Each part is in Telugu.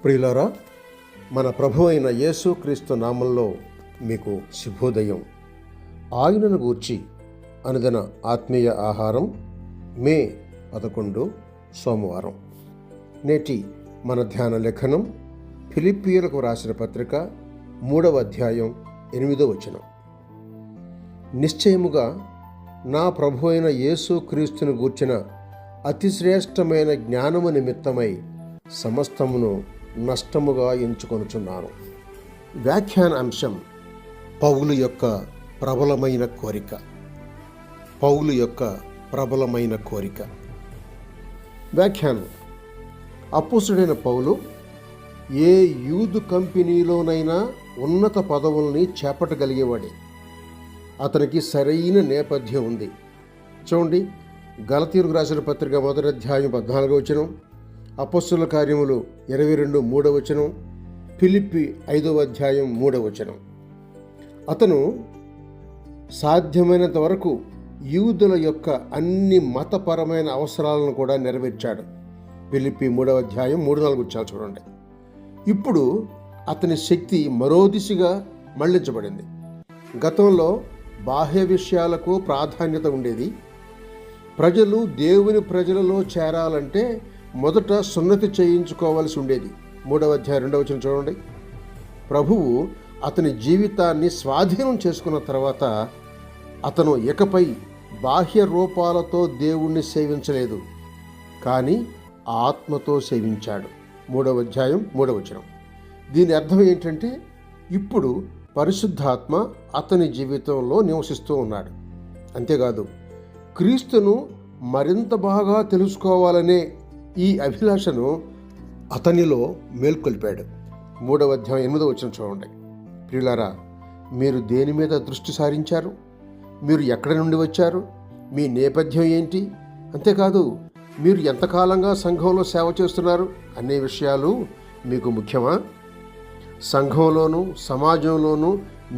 ప్రియులారా, మన ప్రభు అయిన యేసు క్రీస్తు నామంలో మీకు శుభోదయం. ఆయనను గూర్చి అనుదిన ఆత్మీయ ఆహారం మే 11 సోమవారం. నేటి మన ధ్యాన లేఖనం ఫిలిప్పీయులకు రాసిన పత్రిక 3వ అధ్యాయం 8వ వచనం. నిశ్చయముగా నా ప్రభు అయిన యేసు క్రీస్తును గూర్చిన అతిశ్రేష్టమైన జ్ఞానము నిమిత్తమై సమస్తమును నష్టముగా ఎంచుకొనుచున్నాను. వ్యాఖ్యాన అంశం పౌలు యొక్క ప్రబలమైన కోరిక. పౌలు యొక్క ప్రబలమైన కోరిక. వ్యాఖ్యానం: అపోస్తుడైన పౌలు ఏ యూదు కంపెనీలోనైనా ఉన్నత పదవుల్ని చేపట్టగలిగేవాడే. అతనికి సరైన నేపథ్యం ఉంది. చూడండి, గలతీయులకు రాసిన పత్రిక 1వ అధ్యాయం 14వ వచనం, అపోస్తుల కార్యములు 22 3వ వచనం, ఫిలిప్పి 5వ అధ్యాయం 3వ వచనం. అతను సాధ్యమైనంత వరకు యూదుల యొక్క అన్ని మతపరమైన అవసరాలను కూడా నెరవేర్చాడు. ఫిలిప్పి 3వ అధ్యాయం 3-4 వచ్చాలు చూడండి. ఇప్పుడు అతని శక్తి మరో దిశగా మళ్లించబడింది. గతంలో బాహ్య విషయాలకు ప్రాధాన్యత ఉండేది. ప్రజలు దేవుని ప్రజలలో చేరాలంటే మొదట సున్నతి చేయించుకోవాల్సి ఉండేది. 3వ అధ్యాయం 2వ వచనం చూడండి. ప్రభువు అతని జీవితాన్ని స్వాధీనం చేసుకున్న తర్వాత అతను ఇకపై బాహ్య రూపాలతో దేవుణ్ణి సేవించలేదు, కానీ ఆత్మతో సేవించాడు. 3వ అధ్యాయం 3వ వచనం. దీని అర్థం ఏంటంటే, ఇప్పుడు పరిశుద్ధాత్మ అతని జీవితంలో నివసిస్తూ ఉన్నాడు. అంతేకాదు, క్రీస్తును మరింత బాగా తెలుసుకోవాలనే ఈ అభిలాషను అతనిలో మేల్కొల్పాడు. 3వ అధ్యాయం 8వ వచనం చూడండి. ప్రియులారా, మీరు దేని మీద దృష్టి సారించారు? మీరు ఎక్కడి నుండి వచ్చారు? మీ నేపథ్యం ఏంటి? అంతేకాదు, మీరు ఎంతకాలంగా సంఘంలో సేవ చేస్తున్నారు అనే విషయాలు మీకు ముఖ్యమా? సంఘంలోనూ సమాజంలోనూ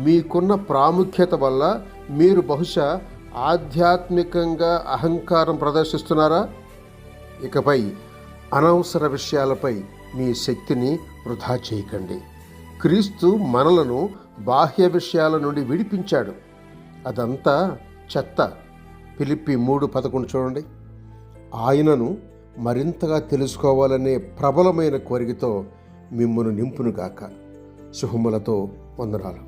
మీకున్న ప్రాముఖ్యత వల్ల మీరు బహుశా ఆధ్యాత్మికంగా అహంకారం ప్రదర్శిస్తున్నారా? ఇకపై అనవసర విషయాలపై మీ శక్తిని వృధా చేయకండి. క్రీస్తు మనలను బాహ్య విషయాల నుండి విడిపించాడు. అదంతా చెత్త. ఫిలిప్పి 3:11 చూడండి. ఆయనను మరింతగా తెలుసుకోవాలనే ప్రబలమైన కోరికతో మిమ్మును నింపునుగాక. శుభములతో వందనాలు.